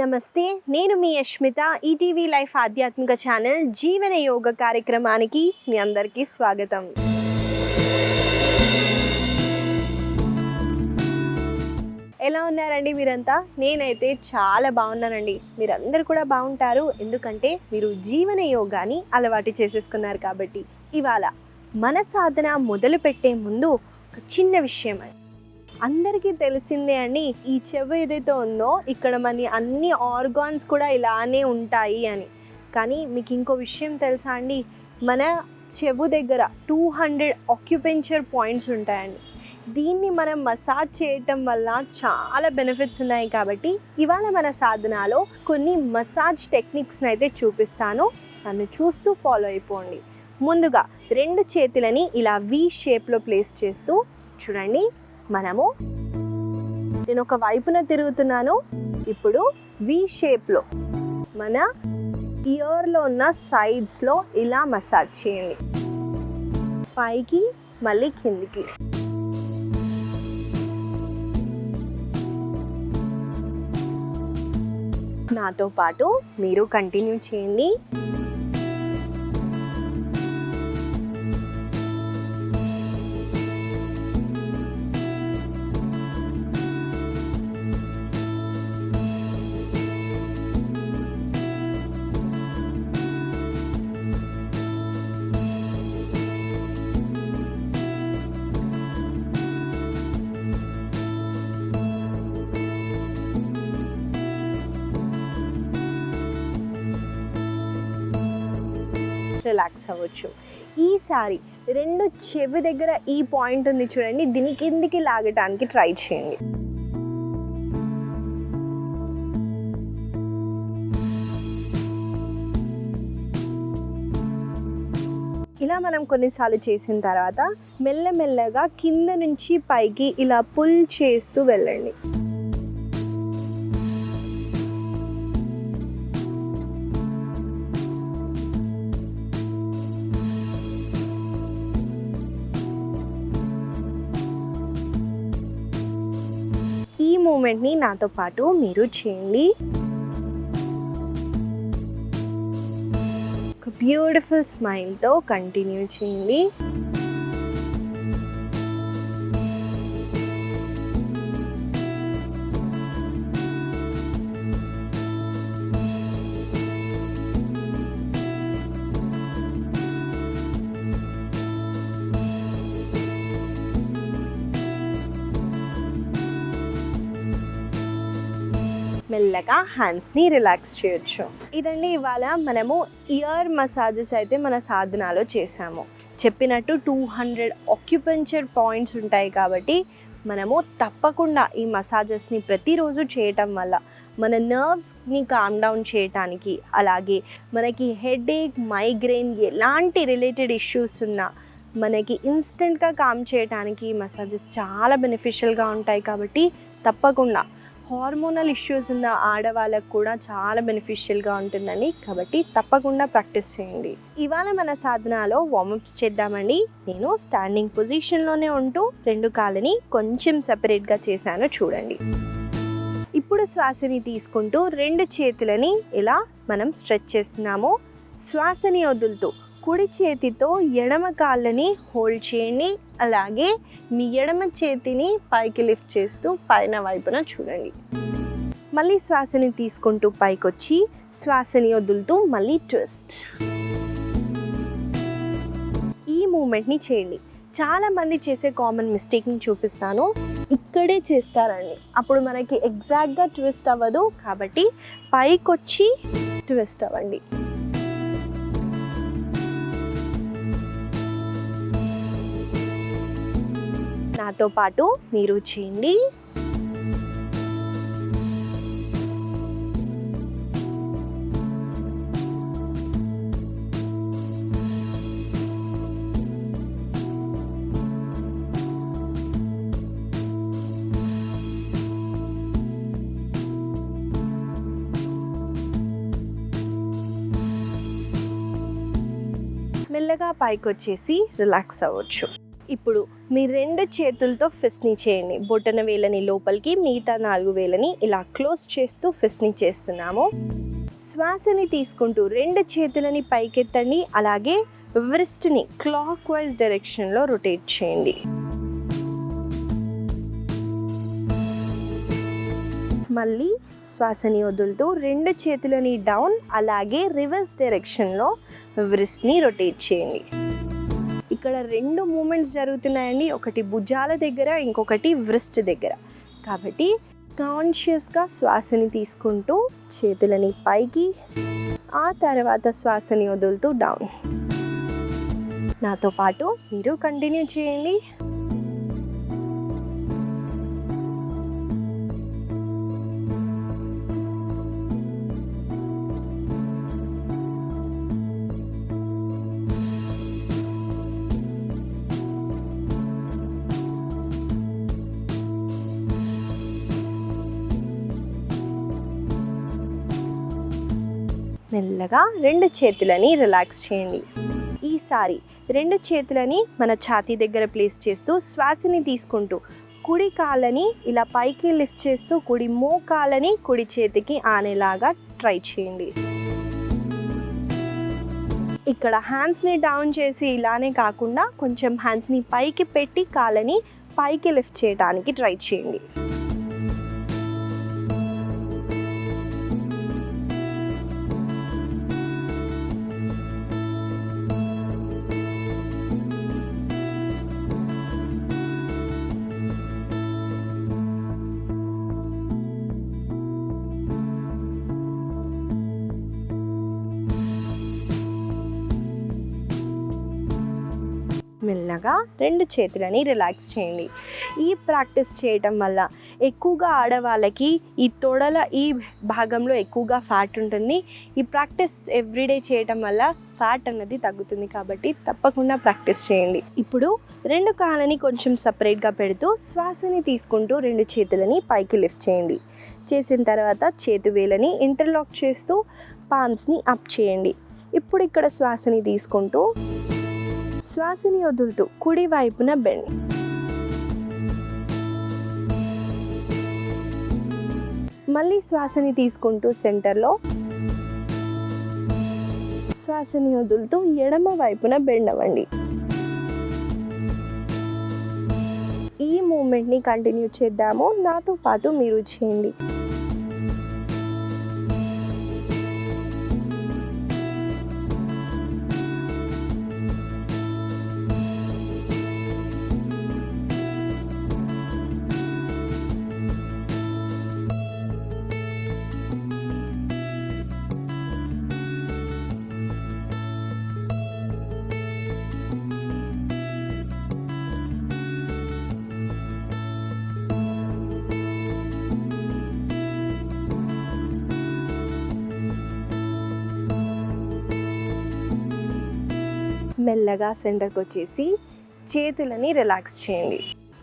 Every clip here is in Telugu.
నమస్తే, నేను మీ యష్మిత. ఈటీవీ లైఫ్ ఆధ్యాత్మిక ఛానల్ జీవన యోగ కార్యక్రమానికి మీ అందరికీ స్వాగతం. ఎలా ఉన్నారండి మీరంతా? నేనైతే చాలా బాగున్నానండి. మీరందరూ కూడా బాగుంటారు, ఎందుకంటే మీరు జీవన యోగాని అలవాటు చేసేసుకున్నారు కాబట్టి. ఇవాళ మన సాధన మొదలు పెట్టే ముందు ఒక చిన్న విషయం. అందరికీ తెలిసిందే అండి, ఈ చెవు ఏదైతే ఉందో ఇక్కడ మన అన్ని ఆర్గాన్స్ కూడా ఇలానే ఉంటాయి అని. కానీ మీకు ఇంకో విషయం తెలుసా అండి, మన చెవు దగ్గర 200 ఆక్యుపెంచర్ పాయింట్స్ ఉంటాయండి. దీన్ని మనం మసాజ్ చేయటం వల్ల చాలా బెనిఫిట్స్ ఉన్నాయి. కాబట్టి ఇవాళ మన సాధనలో కొన్ని మసాజ్ టెక్నిక్స్ని అయితే చూపిస్తాను, నన్ను చూస్తూ ఫాలో అయిపోండి. ముందుగా 2 చేతులని ఇలా వి షేప్లో ప్లేస్ చేస్తూ చూడండి. నేను ఒక వైపున తిరుగుతున్నాను. ఇప్పుడు వి షేప్లో మన ఇయర్లో ఉన్న సైడ్స్లో ఇలా మసాజ్ చేయండి, పైకి మళ్ళీ కిందికి. నాతో పాటు మీరు కంటిన్యూ చేయండి. రిలాక్స్ అవ్వచ్చు. ఈసారి 2 చెవి దగ్గర ఈ పాయింట్ ఉంది చూడండి, దీని కిందికి లాగటానికి ట్రై చేయండి. ఇలా మనం కొన్నిసార్లు చేసిన తర్వాత మెల్లమెల్లగా కింద నుంచి పైకి ఇలా పుల్ చేస్తూ వెళ్ళండి. ఈ మూమెంట్ని నాతో పాటు మీరు చేయండి. ఒక బ్యూటిఫుల్ స్మైల్తో కంటిన్యూ చేయండి. మెల్లగా హ్యాండ్స్ని రిలాక్స్ చేయొచ్చు. ఇదండి ఇవాళ మనము ఇయర్ మసాజెస్ అయితే మన సాధనలో చేసాము. చెప్పినట్టు 200 ఆక్యుపెంచర్ పాయింట్స్ ఉంటాయి. కాబట్టి మనము తప్పకుండా ఈ మసాజెస్ని ప్రతిరోజు చేయటం వల్ల మన నర్వ్స్ని కామ్ డౌన్ చేయటానికి, అలాగే మనకి హెడేక్, మైగ్రేన్ ఎలాంటి రిలేటెడ్ ఇష్యూస్ ఉన్నా మనకి ఇన్స్టెంట్గా కామ్ చేయటానికి ఈ మసాజెస్ చాలా బెనిఫిషియల్గా ఉంటాయి. కాబట్టి తప్పకుండా హార్మోనల్ ఇష్యూస్ ఉన్న ఆడవాళ్ళకు కూడా చాలా బెనిఫిషియల్గా ఉంటుందండి. కాబట్టి తప్పకుండా ప్రాక్టీస్ చేయండి. ఇవాళ మన సాధనలో వార్మప్స్ చేద్దామండి. నేను స్టాండింగ్ పొజిషన్లోనే ఉంటూ 2 కాళ్ళని కొంచెం సెపరేట్గా చేశాను చూడండి. ఇప్పుడు శ్వాసని తీసుకుంటూ 2 చేతులని ఇలా మనం స్ట్రెచ్ చేస్తున్నాము. శ్వాసని వదులుతూ కుడి చేతితో ఎడమ కాళ్ళని హోల్డ్ చేయండి. అలాగే మీ ఎడమ చేతిని పైకి లిఫ్ట్ చేస్తూ పైన వైపున చూడండి. మళ్ళీ శ్వాసని తీసుకుంటూ పైకొచ్చి శ్వాసని వదులుతూ మళ్ళీ ట్విస్ట్. ఈ మూమెంట్ని చేయండి. చాలామంది చేసే కామన్ మిస్టేక్ని చూపిస్తాను. ఇక్కడే చేస్తారండి, అప్పుడు మనకి ఎగ్జాక్ట్గా ట్విస్ట్ అవ్వదు. కాబట్టి పైకొచ్చి ట్విస్ట్ అవ్వండి. నాతో పాటు మీరు చేయండి. మెల్లగా పైకి వచ్చేసి రిలాక్స్ అవ్వచ్చు. ఇప్పుడు మీ 2 చేతులతో ఫిస్ట్ని చేయండి. బొటన వేలని లోపలికి, మిగతా 4 వేలని ఇలా క్లోజ్ చేస్తూ ఫిస్ట్ని చేస్తున్నాము. శ్వాసని తీసుకుంటూ 2 చేతులని పైకెత్తండి. అలాగే వ్రిస్ట్ని క్లాక్ వైజ్ డైరెక్షన్లో రొటేట్ చేయండి. మళ్ళీ శ్వాసని వదులుతూ 2 చేతులని డౌన్, అలాగే రివర్స్ డైరెక్షన్లో వ్రిస్ట్ని రొటేట్ చేయండి. ఇక్కడ 2 మూమెంట్స్ జరుగుతున్నాయండి. ఒకటి భుజాల దగ్గర, ఇంకొకటి వ్రిస్ట్ దగ్గర. కాబట్టి కాన్షియస్గా శ్వాసని తీసుకుంటూ చేతులని పైకి, ఆ తర్వాత శ్వాసని వదులుతూ డౌన్. నాతో పాటు మీరు కంటిన్యూ చేయండి. మెల్లగా 2 చేతులని రిలాక్స్ చేయండి. ఈసారి 2 చేతులని మన ఛాతీ దగ్గర ప్లేస్ చేస్తూ శ్వాసని తీసుకుంటూ కుడి కాళ్ళని ఇలా పైకి లిఫ్ట్ చేస్తూ కుడి మోకాలని కుడి చేతికి ఆనేలాగా ట్రై చేయండి. ఇక్కడ హ్యాండ్స్ని డౌన్ చేసి ఇలానే కాకుండా కొంచెం హ్యాండ్స్ని పైకి పెట్టి కాళ్ళని పైకి లిఫ్ట్ చేయడానికి ట్రై చేయండి. మెల్లగా 2 చేతులని రిలాక్స్ చేయండి. ఈ ప్రాక్టీస్ చేయటం వల్ల ఎక్కువగా ఆడవాళ్ళకి ఈ తొడల ఈ భాగంలో ఎక్కువగా ఫ్యాట్ ఉంటుంది. ఈ ప్రాక్టీస్ ఎవ్రీడే చేయటం వల్ల ఫ్యాట్ అన్నది తగ్గుతుంది. కాబట్టి తప్పకుండా ప్రాక్టీస్ చేయండి. ఇప్పుడు 2 కాళ్ళని కొంచెం సపరేట్గా పెడుతూ శ్వాసని తీసుకుంటూ 2 చేతులని పైకి లిఫ్ట్ చేయండి. చేసిన తర్వాత చేతి వేలని ఇంటర్లాక్ చేస్తూ పామ్స్ని అప్ చేయండి. ఇప్పుడు ఇక్కడ శ్వాసని తీసుకుంటూ శ్వాసని వదులుతూ కుడి వైపున బెండ్. మళ్ళీ శ్వాసని తీసుకుంటూ సెంటర్లో, శ్వాసని వదులుతూ ఎడమ వైపున బెండ్ అవ్వండి. ఈ మూమెంట్ని కంటిన్యూ చేద్దాము. నాతో పాటు మీరు చేయండి. మెల్లగా సెంటర్కి వచ్చేసి చేతులని రిలాక్స్ చేయండి.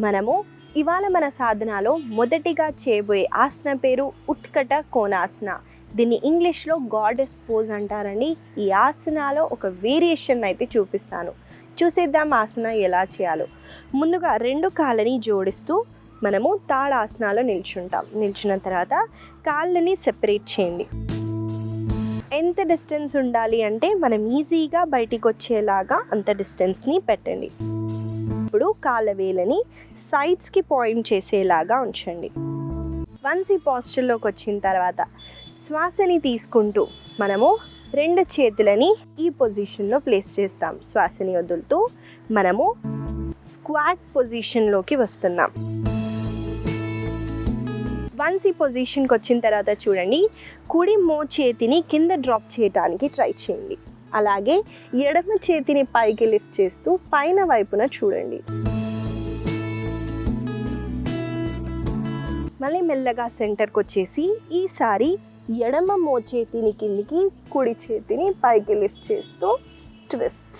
మనము ఇవాళ మన సాధనలో మొదటిగా చేయబోయే ఆసన పేరు ఉత్కట కోణాసన. దీన్ని ఇంగ్లీష్లో గాడెస్ పోజ్ అంటారండి. ఈ ఆసనాలో ఒక వేరియేషన్ అయితే చూపిస్తాను. చూసేద్దాం ఆసన ఎలా చేయాలో. ముందుగా 2 కాళ్ళని జోడిస్తూ మనము తాడాసనాలో నిల్చుంటాం. నిల్చున్న తర్వాత కాళ్ళని సెపరేట్ చేయండి. ఎంత డిస్టెన్స్ ఉండాలి అంటే మనం ఈజీగా బయటికి వచ్చేలాగా అంత డిస్టెన్స్ని పెట్టండి. ఇప్పుడు కాళ్ళ వేలని సైడ్స్కి పాయింట్ చేసేలాగా ఉంచండి. వన్స్ ఈ పాస్చర్లోకి వచ్చిన తర్వాత శ్వాసని తీసుకుంటూ మనము 2 చేతులని ఈ పొజిషన్లో ప్లేస్ చేస్తాం. శ్వాసని వదులుతూ మనము స్క్వాట్ పొజిషన్లోకి వస్తున్నాం. వన్స్ ఈ పొజిషన్కి వచ్చిన తర్వాత చూడండి, కుడి చేతిని కింద డ్రాప్ చేయడానికి ట్రై చేయండి. అలాగే ఎడమ చేతిని పైకి లిఫ్ట్ చేస్తూ పైన వైపున చూడండి. మళ్ళీ మెల్లగా సెంటర్కి వచ్చేసి ఈసారి ఎడమ చేతిని కిందికి, కుడి చేతిని పైకి లిఫ్ట్ చేస్తూ ట్విస్ట్.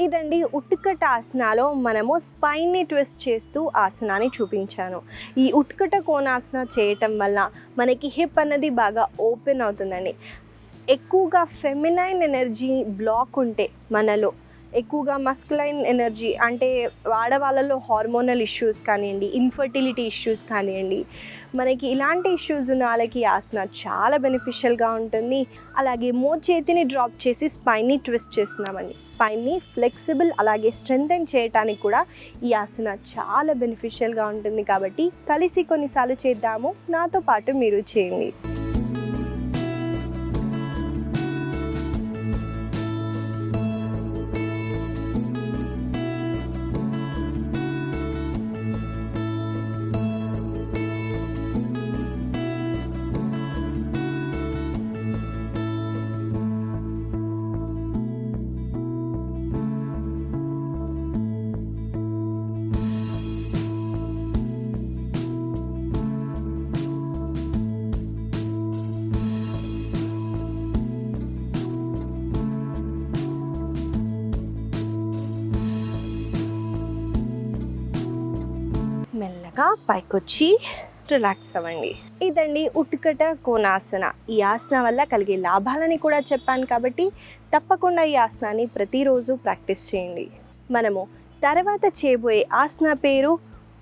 ఇదండి ఉట్కట ఆసనాలో మనము స్పైన్ని ట్విస్ట్ చేస్తూ ఆసనాన్ని చూపించాను. ఈ ఉట్కట కోణాసన చేయటం వల్ల మనకి హిప్ అన్నది బాగా ఓపెన్ అవుతుందండి. ఎక్కువగా ఫెమినైన్ ఎనర్జీ బ్లాక్ ఉంటే మనలో, ఎక్కువగా మస్కులైన్ ఎనర్జీ అంటే ఆడవాళ్ళలో హార్మోనల్ ఇష్యూస్ కానివ్వండి, ఇన్ఫర్టిలిటీ ఇష్యూస్ కానివ్వండి, మనకి ఇలాంటి ఇష్యూస్ ఉన్న వాళ్ళకి ఆసన చాలా బెనిఫిషియల్గా ఉంటుంది. అలాగే మోచేతిని డ్రాప్ చేసి స్పైన్ని ట్విస్ట్ చేస్తున్నామండి. స్పైన్ని ఫ్లెక్సిబుల్ అలాగే స్ట్రెంథెన్ చేయడానికి కూడా ఈ ఆసన చాలా బెనిఫిషియల్గా ఉంటుంది. కాబట్టి కలిసి కొన్నిసార్లు చేద్దాము, నాతో పాటు మీరు చేయండి. మెల్లగా పైకొచ్చి రిలాక్స్ అవ్వండి. ఇదండి ఉట్కట కోణాసన. ఈ ఆసన వల్ల కలిగే లాభాలని కూడా చెప్పాను కాబట్టి తప్పకుండా ఈ ఆసనాన్ని ప్రతిరోజు ప్రాక్టీస్ చేయండి. మనము తర్వాత చేయబోయే ఆసన పేరు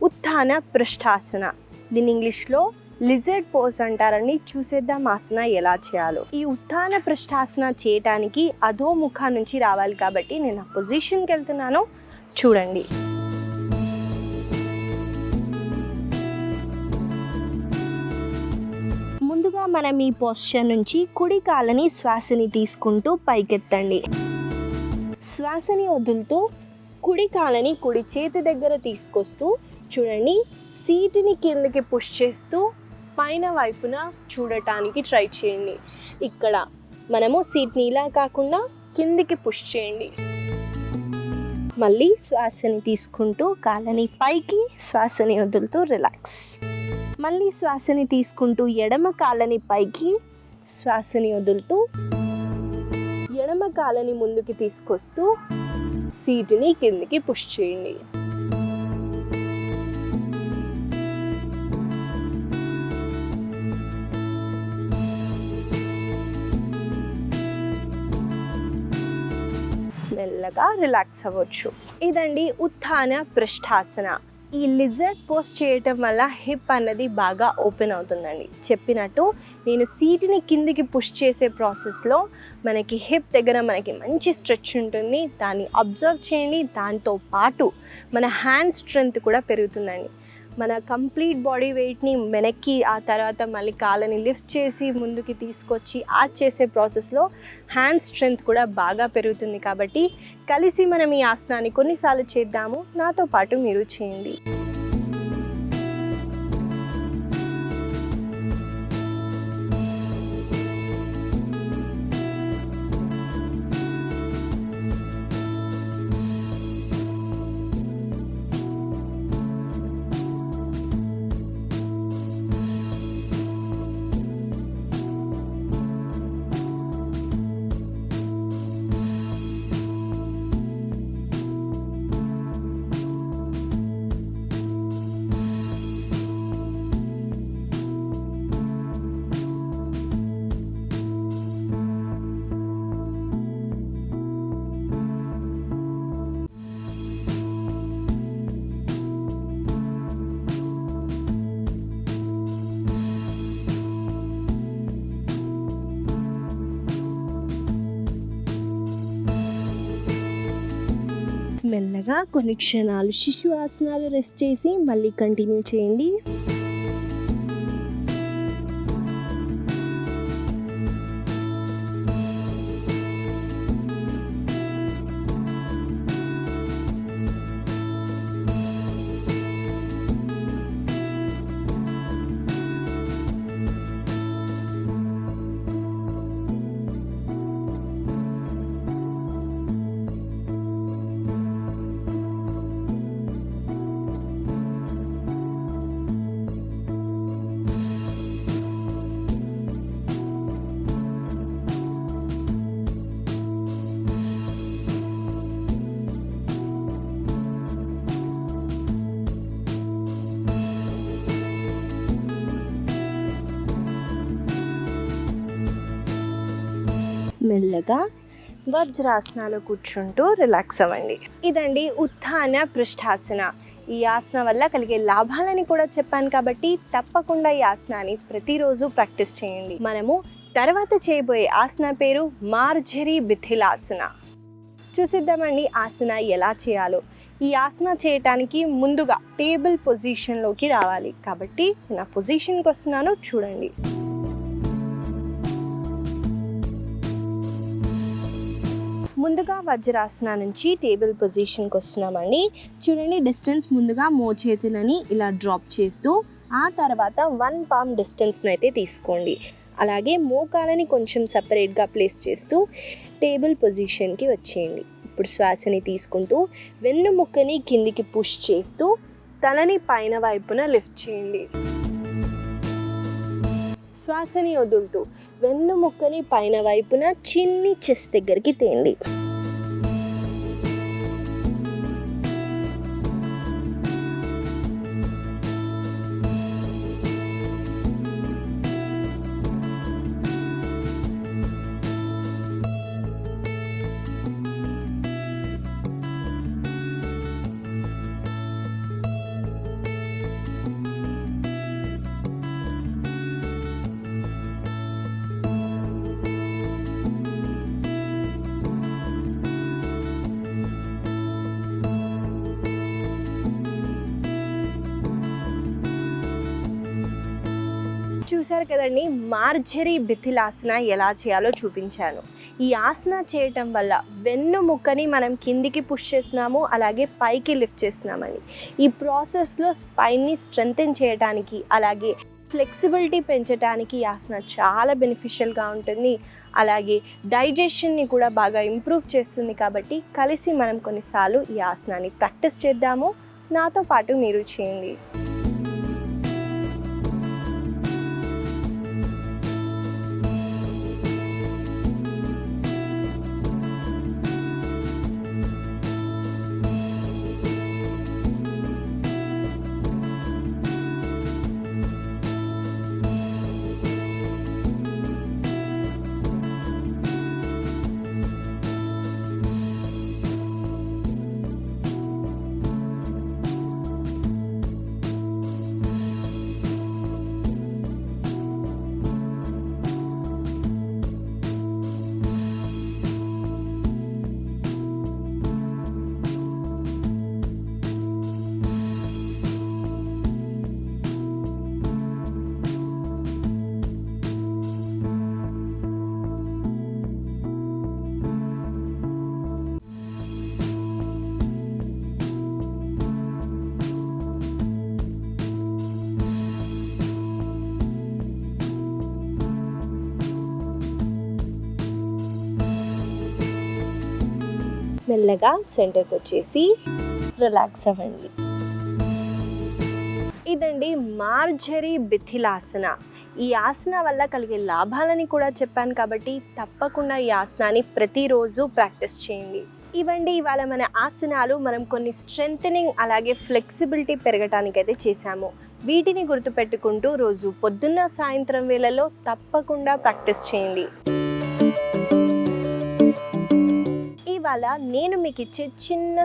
ఉత్థాన పృష్ఠాసన. దీని ఇంగ్లీష్లో లిజర్డ్ పోజ్ అంటారని. చూసేద్దాం ఆసన ఎలా చేయాలో. ఈ ఉత్థాన పృష్ఠాసన చేయటానికి అధోముఖ నుంచి రావాలి కాబట్టి నేను ఆ పొజిషన్కి వెళ్తున్నాను, చూడండి. ముందుగా మనం ఈ పోస్చర్ నుంచి కుడి కాళ్ళని శ్వాసని తీసుకుంటూ పైకెత్తండి. శ్వాసని వదులుతూ కుడి కాళ్ళని కుడి చేతి దగ్గర తీసుకొస్తూ చూడండి. సీటుని కిందకి పుష్ చేస్తూ పైన వైపున చూడటానికి ట్రై చేయండి. ఇక్కడ మనము సీట్ని ఇలా కాకుండా కిందికి పుష్ చేయండి. మళ్ళీ శ్వాసని తీసుకుంటూ కాళ్ళని పైకి, శ్వాసని వదులుతూ రిలాక్స్. మళ్ళీ శ్వాసని తీసుకుంటూ ఎడమ కాళ్ళని పైకి, శ్వాసని వదులుతూ ఎడమ కాళ్ళని ముందుకి తీసుకొస్తూ సీటుని కిందికి పుష్ చేయండి. మెల్లగా రిలాక్స్ అవ్వచ్చు. ఇదండి ఉత్థాన పృష్ఠాసన. ఈ లిజర్డ్ పోజ్ చేయటం వల్ల హిప్ అన్నది బాగా ఓపెన్ అవుతుందండి. చెప్పినట్టు నేను సీటుని కిందికి పుష్ చేసే ప్రాసెస్లో మనకి హిప్ దగ్గర మనకి మంచి స్ట్రెచ్ ఉంటుంది. దాన్ని అబ్జర్వ్ చేయండి. దాంతో పాటు మన హ్యాండ్ స్ట్రెంగ్త్ కూడా పెరుగుతుందండి. మన కంప్లీట్ బాడీ వెయిట్ని వెనక్కి, ఆ తర్వాత మళ్ళీ కాళ్ళని లిఫ్ట్ చేసి ముందుకి తీసుకొచ్చి ఆర్చ్ చేసే ప్రాసెస్లో హ్యాండ్ స్ట్రెంగ్త్ కూడా బాగా పెరుగుతుంది. కాబట్టి కలిసి మనం ఈ ఆసనాన్ని కొన్నిసార్లు చేద్దాము, నాతో పాటు మీరు చేయండి. మెల్లగా కొన్ని క్షణాలు శిశు ఆసనాలు రెస్ట్ చేసి మళ్ళీ కంటిన్యూ చేయండి. మెల్లగా వజ్రాసనాలో కూర్చుంటూ రిలాక్స్ అవ్వండి. ఇదండి ఉత్థాన పృష్ఠాసన. ఈ ఆసన వల్ల కలిగే లాభాలని కూడా చెప్పాను కాబట్టి తప్పకుండా ఈ ఆసనాన్ని ప్రతిరోజు ప్రాక్టీస్ చేయండి. మనము తర్వాత చేయబోయే ఆసన పేరు మార్జరీ బిథిలాసన. చూసిద్దామండి ఆసన ఎలా చేయాలో. ఈ ఆసన చేయటానికి ముందుగా టేబుల్ పొజిషన్లోకి రావాలి. కాబట్టి నా పొజిషన్కి వస్తున్నాను, చూడండి. ముందుగా వజ్రాసన నుంచి టేబుల్ పొజిషన్కి వస్తున్నామండి. చూడండి, డిస్టెన్స్ ముందుగా మోచేతులని ఇలా డ్రాప్ చేస్తూ ఆ తర్వాత 1 palm డిస్టెన్స్ని అయితే తీసుకోండి. అలాగే మోకాలని కొంచెం సపరేట్గా ప్లేస్ చేస్తూ టేబుల్ పొజిషన్కి వచ్చేయండి. ఇప్పుడు శ్వాసని తీసుకుంటూ వెన్నుముక్కని కిందికి పుష్ చేస్తూ తలని పైన వైపున లిఫ్ట్ చేయండి. శ్వాసని వదులుతూ వెన్నుముక్కని పైన వైపున చిన్ని చెస్ట్ దగ్గరికి తేండి. చూసారు కదండి, మార్జరీ బిథిలాసన ఎలా చేయాలో చూపించాను. ఈ ఆసన చేయటం వల్ల వెన్నుముక్కని మనం కిందికి పుష్ చేస్తున్నాము, అలాగే పైకి లిఫ్ట్ చేస్తున్నామని. ఈ ప్రాసెస్లో స్పైన్ని స్ట్రెంథెన్ చేయడానికి అలాగే ఫ్లెక్సిబిలిటీ పెంచడానికి ఈ ఆసన చాలా బెనిఫిషియల్గా ఉంటుంది. అలాగే డైజెషన్ని కూడా బాగా ఇంప్రూవ్ చేస్తుంది. కాబట్టి కలిసి మనం కొన్నిసార్లు ఈ ఆసనాన్ని ప్రాక్టీస్ చేద్దాము. నాతో పాటు మీరు చేయండి. మెల్లగా సెంటర్కి వచ్చేసి రిలాక్స్ అవ్వండి. ఇదండి మార్జరీ బిథిలాసన. ఈ ఆసన వల్ల కలిగే లాభాలని కూడా చెప్పాను కాబట్టి తప్పకుండా ఈ ఆసనాన్ని ప్రతిరోజు ప్రాక్టీస్ చేయండి. ఇవండి ఇవాళ మన ఆసనాలు. మనం కొన్ని స్ట్రెంథనింగ్ అలాగే ఫ్లెక్సిబిలిటీ పెరగటానికి అయితే చేశాము. వీటిని గుర్తుపెట్టుకుంటూ రోజు పొద్దున్న సాయంత్రం వేళల్లో తప్పకుండా ప్రాక్టీస్ చేయండి. ఇవాళ నేను మీకు ఇచ్చే చిన్న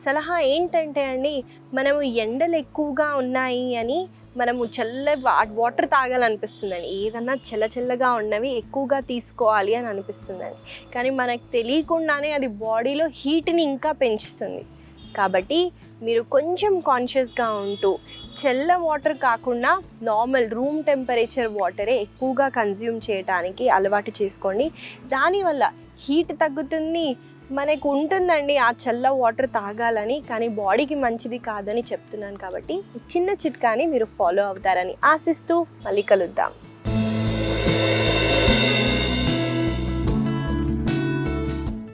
సలహా ఏంటంటే అండి, మనము ఎండలు ఎక్కువగా ఉన్నాయి అని మనము వాటర్ తాగాలనిపిస్తుందండి. ఏదన్నా చల్లగా ఉన్నవి ఎక్కువగా తీసుకోవాలి అని అనిపిస్తుందండి. కానీ మనకు తెలియకుండానే అది బాడీలో హీట్ని ఇంకా పెంచుతుంది. కాబట్టి మీరు కొంచెం కాన్షియస్గా ఉంటూ చల్ల వాటర్ కాకుండా నార్మల్ రూమ్ టెంపరేచర్ వాటరే ఎక్కువగా కన్జ్యూమ్ చేయడానికి అలవాటు చేసుకోండి. దానివల్ల హీట్ తగ్గుతుంది. మనకు ఉంటుందండి ఆ చల్ల వాటర్ తాగాలని, కానీ బాడీకి మంచిది కాదని చెప్తున్నాను. కాబట్టి చిన్న చిట్కాని మీరు ఫాలో అవుతారని ఆశిస్తూ మళ్ళీ కలుద్దాం.